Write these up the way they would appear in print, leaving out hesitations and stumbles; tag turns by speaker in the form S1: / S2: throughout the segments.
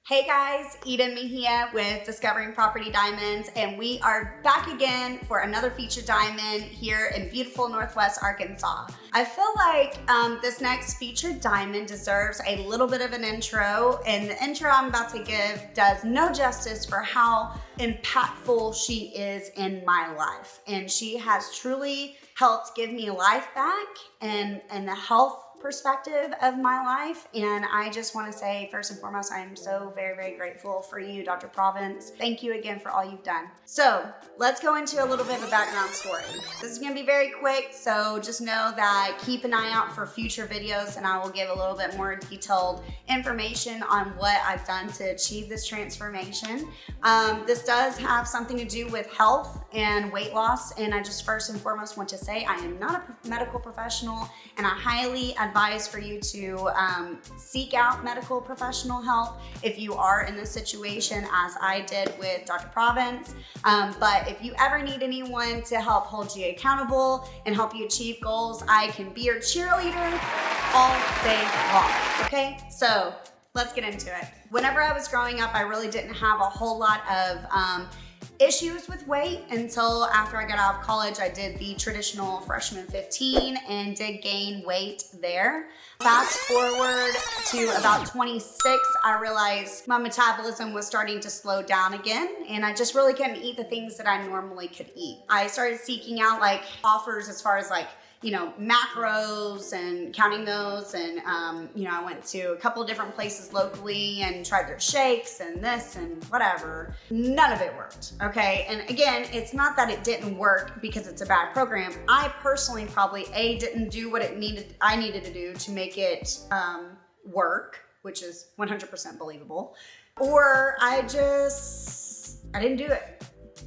S1: Hey guys, Eden Mejia with Discovering Property Diamonds, and we are back again for another featured diamond here in beautiful Northwest Arkansas. I feel like this next featured diamond deserves a little bit of an intro, and the intro I'm about to give does no justice for how impactful she is in my life. And she has truly helped give me life back and the health perspective of my life. And I just want to say, first and foremost, I am so very, very grateful for you, Dr. Provience. Thank you again for all you've done. So let's go into a little bit of a background story. This is going to be very quick, so just know that keep an eye out for future videos, and I will give a little bit more detailed information on what I've done to achieve this transformation. This does have something to do with health and weight loss, and I just first and foremost want to say I am not a medical professional, and I highly advise for you to seek out medical professional help if you are in this situation, as I did with Dr. Provience. But if you ever need anyone to help hold you accountable and help you achieve goals, I can be your cheerleader all day long. Okay, so let's get into it. Whenever I was growing up, I really didn't have a whole lot of issues with weight until after I got out of college. I did the traditional freshman 15 and did gain weight there. Fast forward to about 26, I realized my metabolism was starting to slow down again, and I just really couldn't eat the things that I normally could eat. I started seeking out like offers as far as like, you know, macros and counting those. And, you know, I went to a couple of different places locally and tried their shakes and this and whatever. None of it worked, okay? And again, it's not that it didn't work because it's a bad program. I personally probably didn't do what I needed to do to make it work, which is 100% believable. Or I didn't do it.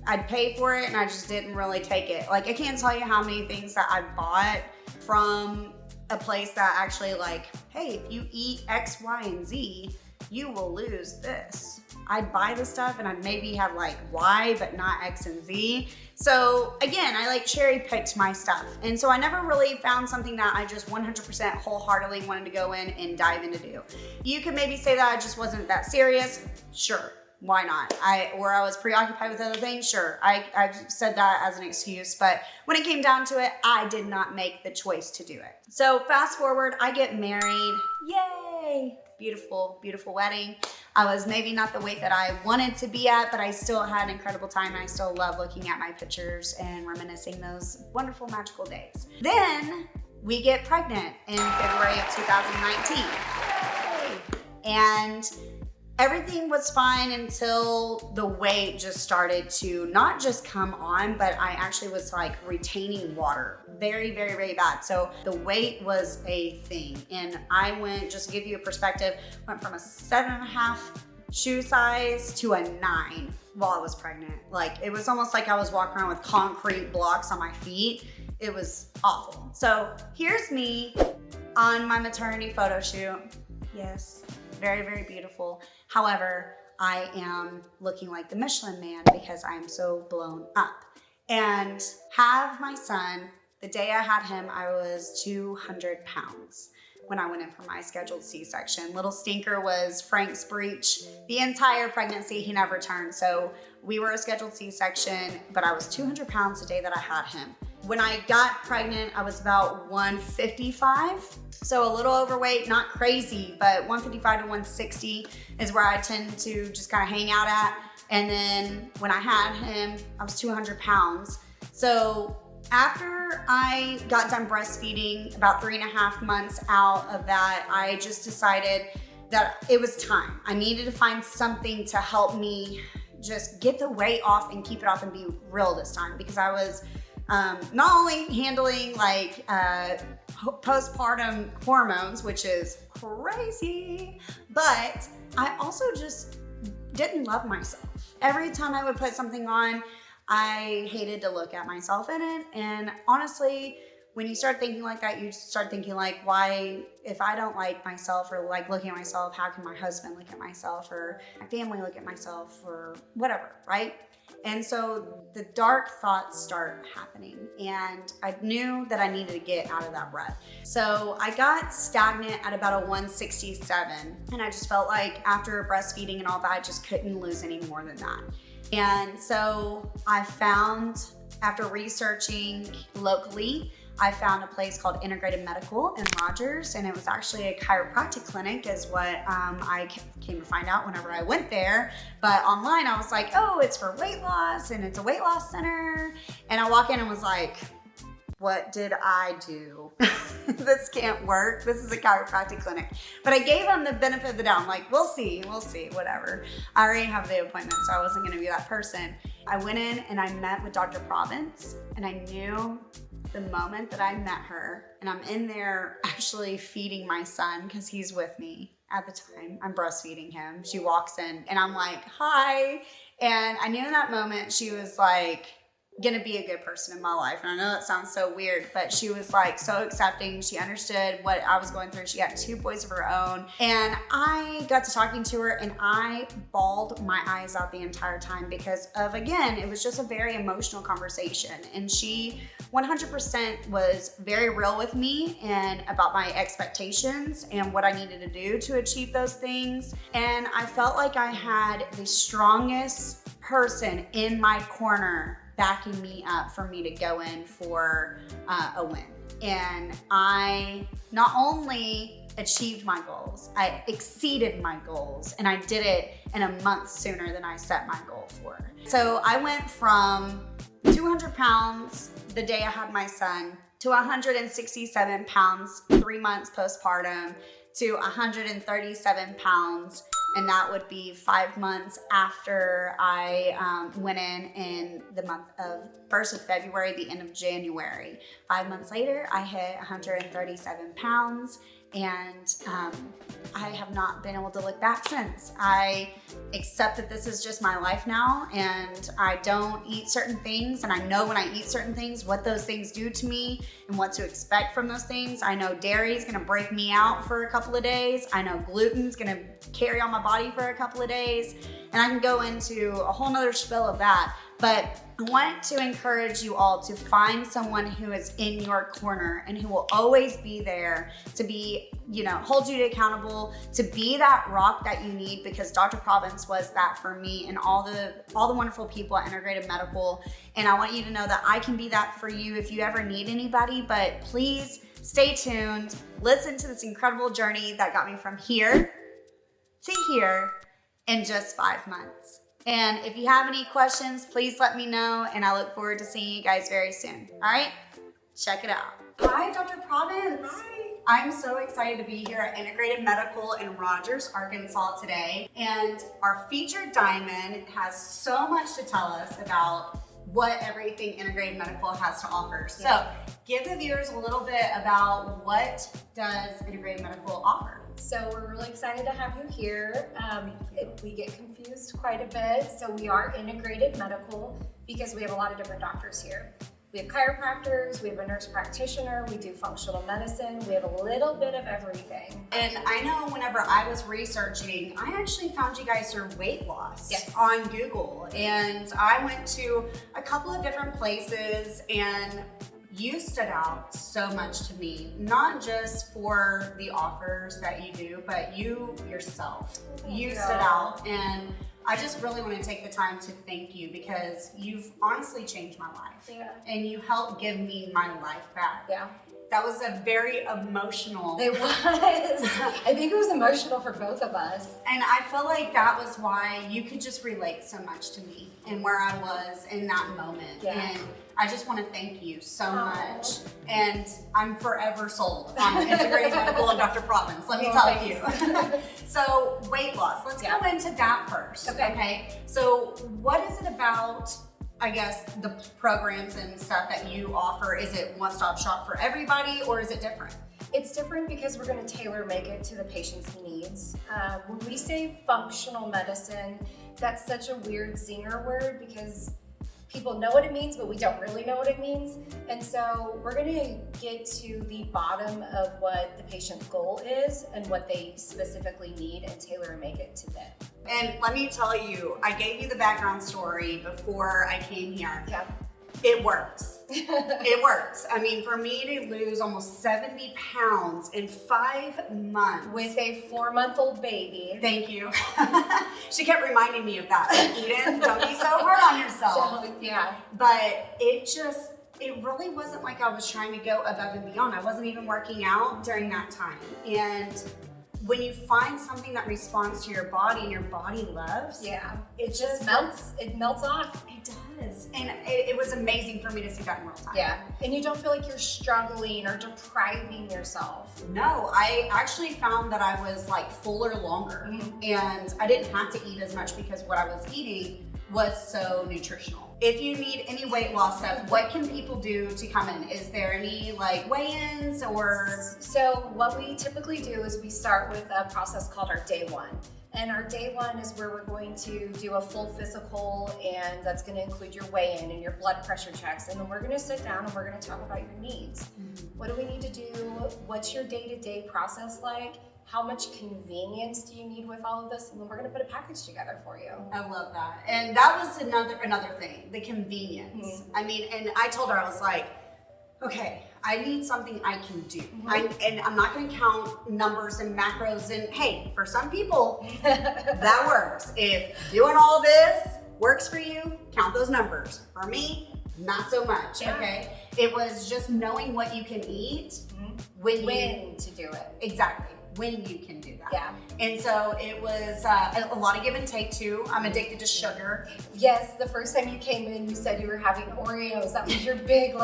S1: I'd pay for it and I just didn't really take it. Like, I can't tell you how many things that I bought from a place that actually like, hey, if you eat X, Y, and Z, you will lose this. I'd buy the stuff and I'd maybe have like Y, but not X and Z. So again, I like cherry picked my stuff. And so I never really found something that I just 100% wholeheartedly wanted to go in and dive into do. You could maybe say that I just wasn't that serious. Sure. Why not? I was preoccupied with other things. Sure, I've said that as an excuse, but when it came down to it, I did not make the choice to do it. So fast forward, I get married. Yay! Beautiful, beautiful wedding. I was maybe not the weight that I wanted to be at, but I still had an incredible time. And I still love looking at my pictures and reminiscing those wonderful, magical days. Then we get pregnant in February of 2019. Yay! And everything was fine until the weight just started to not just come on, but I actually was like retaining water very, very, very bad. So the weight was a thing. And I went, just to give you a perspective, went from a 7.5 shoe size to a 9 while I was pregnant. Like, it was almost like I was walking around with concrete blocks on my feet. It was awful. So here's me on my maternity photo shoot. Yes, very, very beautiful. However, I am looking like the Michelin Man because I am so blown up. And have my son, the day I had him, I was 200 pounds when I went in for my scheduled C-section. Little stinker was Frank's breech. The entire pregnancy, he never turned. So we were a scheduled C-section, but I was 200 pounds the day that I had him. When I got pregnant, I was about 155. So a little overweight, not crazy, but 155 to 160 is where I tend to just kind of hang out at. And then when I had him, I was 200 pounds. So after I got done breastfeeding, about 3.5 months out of that, I just decided that it was time. I needed to find something to help me just get the weight off and keep it off and be real this time, because I was not only handling like postpartum hormones, which is crazy, but I also just didn't love myself. Every time I would put something on, I hated to look at myself in it. And honestly, when you start thinking like that, you start thinking like, why, if I don't like myself or like looking at myself, how can my husband look at myself or my family look at myself or whatever, right? And so the dark thoughts start happening, and I knew that I needed to get out of that rut. So I got stagnant at about a 167, and I just felt like after breastfeeding and all that, I just couldn't lose any more than that. And so I found, after researching locally, I found a place called Integrated Medical in Rogers, and it was actually a chiropractic clinic is what I came to find out whenever I went there. But online I was like, oh, it's for weight loss and it's a weight loss center. And I walk in and was like, what did I do? This can't work. This is a chiropractic clinic. But I gave them the benefit of the doubt. I'm like, we'll see, whatever. I already have the appointment, so I wasn't gonna be that person. I went in and I met with Dr. Provience, and I knew the moment that I met her, and I'm in there actually feeding my son because he's with me at the time. I'm breastfeeding him. She walks in and I'm like, hi. And I knew in that moment she was like gonna be a good person in my life. And I know that sounds so weird, but she was like so accepting. She understood what I was going through. She had 2 boys of her own. And I got to talking to her and I bawled my eyes out the entire time because of, again, it was just a very emotional conversation. And she 100% was very real with me and about my expectations and what I needed to do to achieve those things. And I felt like I had the strongest person in my corner backing me up for me to go in for a win. And I not only achieved my goals, I exceeded my goals, and I did it in a month sooner than I set my goal for. So I went from 200 pounds the day I had my son to 167 pounds 3 months postpartum to 137 pounds. And that would be 5 months after I went in the month of 1st of February, the end of January. 5 months later, I hit 137 pounds, and I have not been able to look back since. I accept that this is just my life now, and I don't eat certain things, and I know when I eat certain things, what those things do to me and what to expect from those things. I know dairy is gonna break me out for a couple of days. I know gluten's gonna carry on my body for a couple of days, and I can go into a whole nother spiel of that. But I want to encourage you all to find someone who is in your corner and who will always be there to be, hold you accountable, to be that rock that you need, because Dr. Provience was that for me and all the wonderful people at Integrated Medical. And I want you to know that I can be that for you if you ever need anybody. But please stay tuned, listen to this incredible journey that got me from here to here in just 5 months. And if you have any questions, please let me know, and I look forward to seeing you guys very soon. All right, check it out. Hi, Dr. Provience.
S2: Hi.
S1: I'm so excited to be here at Integrated Medical in Rogers, Arkansas today. And our featured diamond has so much to tell us about what everything Integrated Medical has to offer. So give the viewers a little bit about what does Integrated Medical offer.
S2: So we're really excited to have you here. We get confused quite a bit. So we are Integrated Medical because we have a lot of different doctors here. We have chiropractors, we have a nurse practitioner, we do functional medicine, we have a little bit of everything.
S1: And I know whenever I was researching, I actually found you guys through weight loss on Google. And I went to a couple of different places, and you stood out so much to me, not just for the offers that you do, but you yourself. You stood out, and I just really want to take the time to thank you because you've honestly changed my life.
S2: Yeah.
S1: And you helped give me my life back.
S2: Yeah.
S1: That was a very emotional.
S2: It was. I think it was emotional for both of us.
S1: And I feel like that was why you could just relate so much to me and where I was in that moment.
S2: Yeah.
S1: And I just want to thank you so much. And I'm forever sold on Integrated Medical and Dr. Provience, let me tell you. So weight loss, let's go into that first. Okay. So what is it about, I guess, the programs and stuff that you offer? Is it one-stop shop for everybody, or is it different?
S2: It's different because we're going to tailor make it to the patient's needs. When we say functional medicine, that's such a weird zinger word because people know what it means, but we don't really know what it means. And so we're gonna get to the bottom of what the patient's goal is and what they specifically need and tailor and make it to them.
S1: And let me tell you, I gave you the background story before I came here.
S2: Yeah.
S1: It works. It works. I mean, for me to lose almost 70 pounds in 5 months.
S2: With a 4-month-old baby.
S1: Thank you. She kept reminding me of that. Like, Eden, don't be so hard on yourself.
S2: So, yeah.
S1: But it really wasn't like I was trying to go above and beyond. I wasn't even working out during that time. And when you find something that responds to your body and your body loves,
S2: Yeah.
S1: it just
S2: melts. It melts off.
S1: It does. And it was amazing for me to see that in real time.
S2: Yeah. And you don't feel like you're struggling or depriving yourself.
S1: No, I actually found that I was like fuller longer, and I didn't have to eat as much because what I was eating was so nutritional. If you need any weight loss stuff, what can people do to come in? Is there any like weigh-ins or?
S2: So what we typically do is we start with a process called our day one. And our day one is where we're going to do a full physical, and that's going to include your weigh-in and your blood pressure checks. And then we're going to sit down and we're going to talk about your needs. What do we need to do? What's your day-to-day process like? How much convenience do you need with all of this? And then we're gonna put a package together for you.
S1: I love that. And that was another thing, the convenience. I mean, and I told her, I was like, okay, I need something I can do. And I'm not gonna count numbers and macros, and hey, for some people, that works. If doing all this works for you, count those numbers. For me, not so much, okay? It was just knowing what you can eat when
S2: to do it.
S1: Exactly. When you can do that.
S2: Yeah.
S1: And so it was a lot of give and take too. I'm addicted to sugar.
S2: Yes, the first time you came in, you said you were having Oreos. That was your big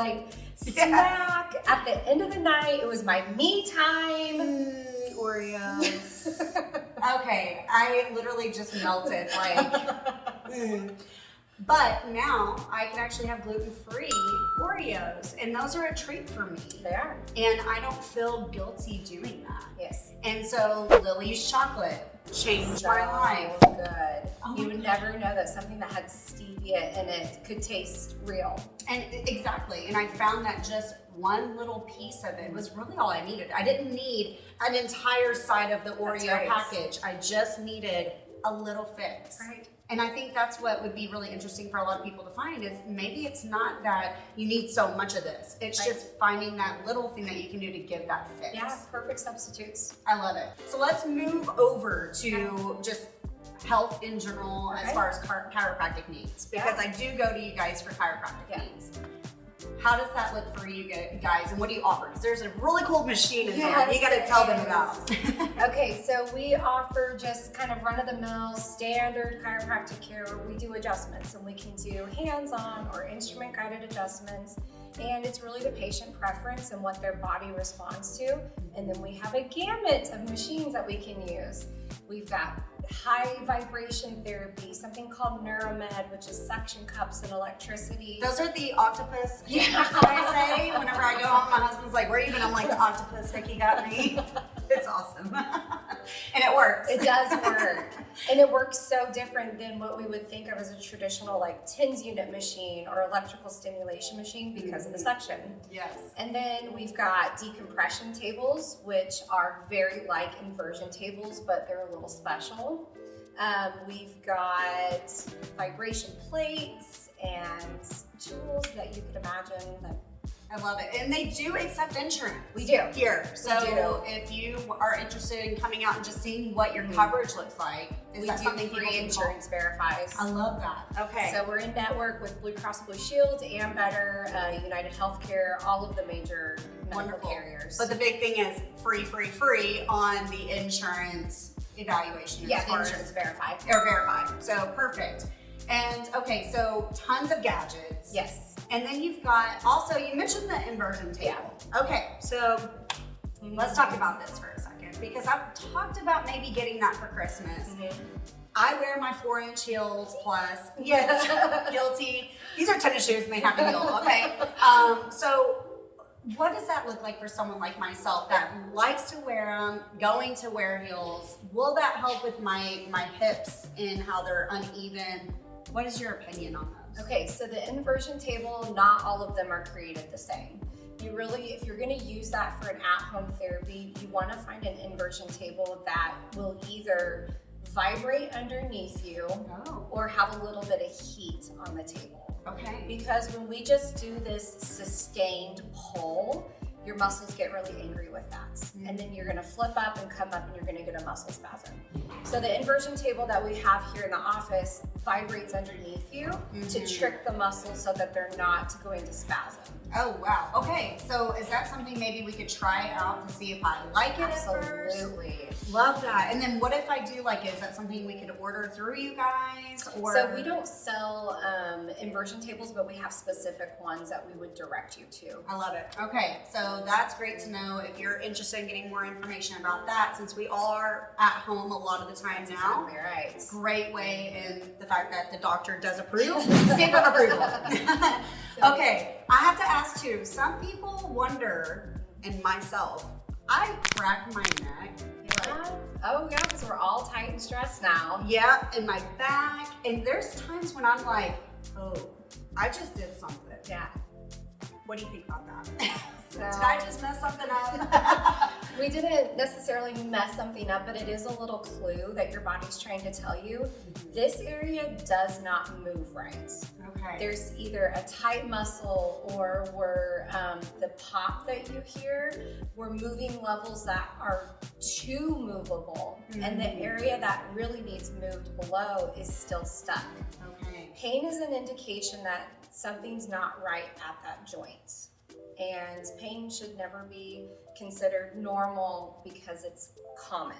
S2: snack. At the end of the night, it was my me time.
S1: Oreos. Okay, I literally just melted But now I can actually have gluten-free Oreos, and those are a treat for me.
S2: They are.
S1: And I don't feel guilty doing that.
S2: Yes.
S1: And so Lily's chocolate changed my life.
S2: Good.
S1: Oh
S2: You
S1: my
S2: would never know that something that had stevia in it could taste real.
S1: And exactly, and I found that just one little piece of it was really all I needed. I didn't need an entire side of the Oreo package. I just needed a little fix.
S2: Right.
S1: And I think that's what would be really interesting for a lot of people to find is maybe it's not that you need so much of this. It's just finding that little thing that you can do to give that fix.
S2: Yeah, perfect substitutes.
S1: I love it. So let's move over to just health in general as far as chiropractic needs, because I do go to you guys for chiropractic needs. How does that look for you guys, and what do you offer? Because there's a really cool machine in there you got to tell them about.
S2: Okay, so we offer just kind of run-of-the-mill standard chiropractic care where we do adjustments, and we can do hands-on or instrument-guided adjustments, and it's really the patient preference and what their body responds to. And then we have a gamut of machines that we can use. We've got high vibration therapy, something called Neuromed, which is suction cups and electricity.
S1: Those are the octopus hickey's that I say. Whenever I go home, my husband's like, where are you? And I'm like, the octopus hickey got me. It's awesome. And it works.
S2: It does work. And it works so different than what we would think of as a traditional TENS unit machine or electrical stimulation machine because of the suction.
S1: Yes.
S2: And then we've got decompression tables, which are very like inversion tables, but they're a little special. We've got vibration plates and tools that you could imagine that
S1: I love it. And they do accept insurance.
S2: We do.
S1: Here. So if you are interested in coming out and just seeing what your coverage looks like, is that something people
S2: free
S1: can
S2: insurance verifies.
S1: I love that. Okay.
S2: So we're in network with Blue Cross Blue Shield, Ambetter, United Healthcare, all of the major medical carriers.
S1: But the big thing is free on the insurance evaluation.
S2: Yeah, the insurance verified.
S1: Or verified. So perfect. And okay, so tons of gadgets.
S2: Yes.
S1: And then you've got, also you mentioned the inversion table. Yeah. Okay, so let's talk about this for a second, because I've talked about maybe getting that for Christmas. I wear my 4-inch heels plus. Yes, guilty. These are tennis shoes and they have a heel, okay? So what does that look like for someone like myself that likes to wear them, going to wear heels? Will that help with my hips and how they're uneven? What is your opinion on those?
S2: Okay, so the inversion table, not all of them are created the same. You really, if you're gonna use that for an at-home therapy, you wanna find an inversion table that will either vibrate underneath you or have a little bit of heat on the table.
S1: Okay.
S2: Because when we just do this sustained pull, your muscles get really angry with that. And then you're gonna flip up and come up and you're gonna get a muscle spasm. So the inversion table that we have here in the office vibrates underneath you to trick the muscles so that they're not going to spasm.
S1: Oh, wow. Okay, so is that something maybe we could try out to see if I like it
S2: Absolutely.
S1: at first? Love that. And then what if I do like it? Is that something we could order through you guys? Or
S2: So we don't sell inversion tables, but we have specific ones that we would direct you to.
S1: I love it. Okay, so that's great to know if you're interested in getting more information about that, since we are at home a lot of the time now.
S2: Exactly right.
S1: Great way in the fact that the doctor does approve. Stamp of approval. Okay, I have to ask too, some people wonder, and myself, I crack my neck.
S2: Yeah. Oh yeah, because we're all tight and stressed now.
S1: Yeah, in my back. And there's times when I'm like, oh, I just did something.
S2: Yeah.
S1: What do you think about that?
S2: So,
S1: Did I just mess something up?
S2: we didn't necessarily mess something up, but it is a little clue that your body's trying to tell you. This area does not move right.
S1: Okay.
S2: There's either a tight muscle or we're, the pop that you hear, we're moving levels that are too movable. And the area that really needs moved below is still stuck.
S1: Okay.
S2: Pain is an indication that something's not right at that joint. And pain should never be considered normal because it's common.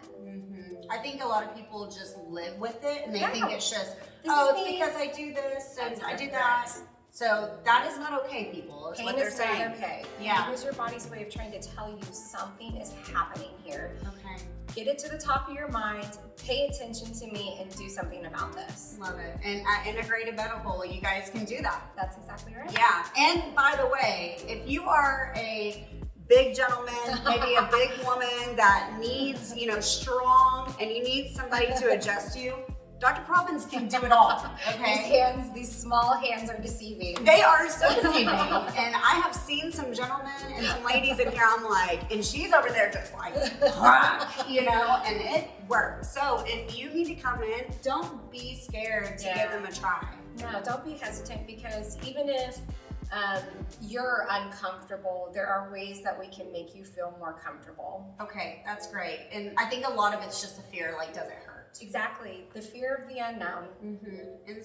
S1: I think a lot of people just live with it and they
S2: Yeah.
S1: think it's just,
S2: This
S1: oh,
S2: is
S1: it's
S2: me.
S1: because I do this and
S2: That's
S1: I do
S2: exactly
S1: that.
S2: right.
S1: So that is not okay, people, is
S2: Pain
S1: what they're
S2: is
S1: saying.
S2: not okay.
S1: Yeah.
S2: Pain is your body's way of trying to tell you something is happening here.
S1: Okay.
S2: Get it to the top of your mind, pay attention to me, and do something about this.
S1: Love it. And at Integrated Medical, you guys can do that.
S2: That's exactly right.
S1: Yeah. And by the way, if you are a big gentleman, maybe a big woman that needs, strong, and you need somebody to adjust you, Dr. Provience can do it all. Okay.
S2: These small hands are deceiving.
S1: They are so deceiving. And I have seen some gentlemen and some ladies in here, I'm like, and she's over there just like, and it works. So if you need to come in, don't be scared to give them a try.
S2: No, don't be hesitant, because even if you're uncomfortable, there are ways that we can make you feel more comfortable.
S1: Okay, that's great. And I think a lot of it's just a fear, like, does it hurt?
S2: Exactly, the fear of the unknown.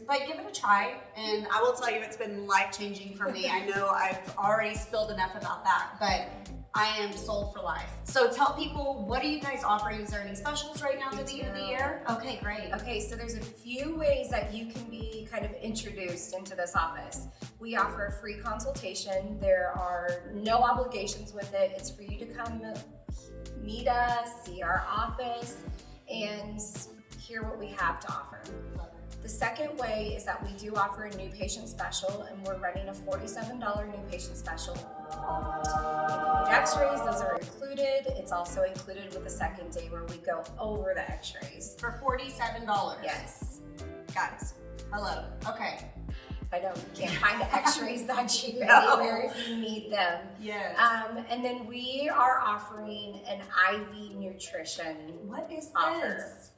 S1: But give it a try, and I will tell you it's been life-changing for me. I know I've already spilled enough about that, but I am sold for life. So tell people, what are you guys offering? Is there any specials right now to the end of the year? Okay, great.
S2: Okay, so there's a few ways that you can be kind of introduced into this office. We offer a free consultation. There are no obligations with it. It's for you to come meet us, see our office, and hear what we have to offer. The second way is that we do offer a new patient special, and we're running a $47 new patient special. If you need x-rays, those are included. It's also included with the second day where we go over the x-rays.
S1: For $47?
S2: Yes.
S1: Guys, hello. Okay.
S2: I know you can't find the x-rays that cheap
S1: No.
S2: anywhere if you need them.
S1: Yes.
S2: And then we are offering an IV nutrition
S1: What is
S2: offer.
S1: this?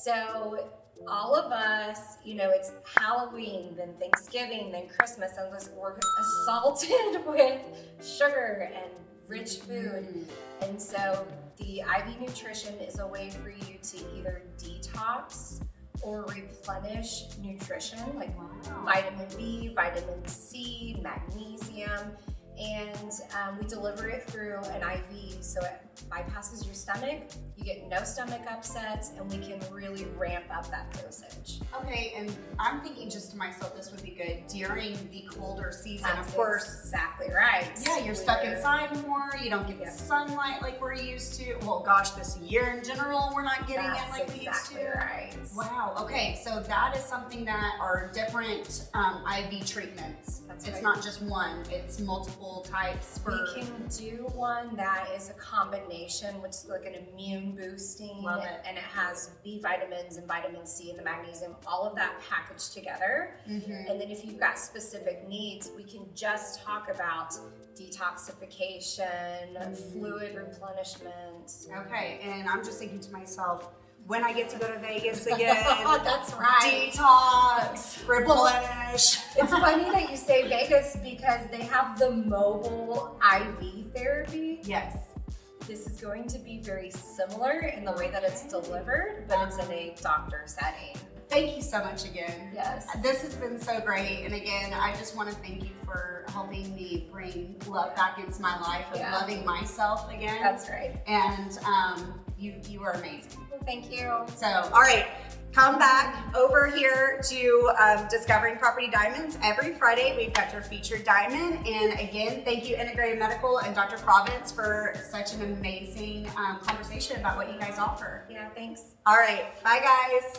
S2: So all of us, it's Halloween, then Thanksgiving, then Christmas, and we're assaulted with sugar and rich food. And so the IV nutrition is a way for you to either detox or replenish nutrition, like vitamin B, vitamin C, magnesium, and we deliver it through an IV, so it bypasses your stomach, you get no stomach upsets, and we can really ramp up that dosage.
S1: Okay, and I'm thinking just to myself, this would be good during the colder season,
S2: That's
S1: of course.
S2: exactly right.
S1: Yeah, you're stuck inside more, you don't get the sunlight like we're used to. Well, gosh, this year in general, we're not getting it like we used to.
S2: Right.
S1: Wow, okay, so that is something that are different IV treatments. It's
S2: right.
S1: not just one, it's multiple types.
S2: We can do one that is a combination combination, which is like an immune boosting.
S1: Love it.
S2: And it has B vitamins and vitamin C and the magnesium, all of that packaged together. And then if you've got specific needs, we can just talk about detoxification, fluid replenishment.
S1: Okay, and I'm just thinking to myself, when I get to go to Vegas again,
S2: That's right.
S1: detox, replenish.
S2: It's funny that you say Vegas because they have the mobile IV therapy.
S1: Yes.
S2: This is going to be very similar in the way that it's delivered, but it's in a doctor setting.
S1: Thank you so much again.
S2: Yes.
S1: This has been so great. And again, I just want to thank you for helping me bring love back into my life and loving myself again.
S2: That's right.
S1: And you are amazing.
S2: Well, thank you.
S1: So, all right, come back over here to Discovering Property Diamonds. Every Friday, we've got your featured diamond. And again, thank you Integrated Medical and Dr. Provience for such an amazing conversation about what you guys offer.
S2: Yeah, thanks.
S1: All right, bye guys.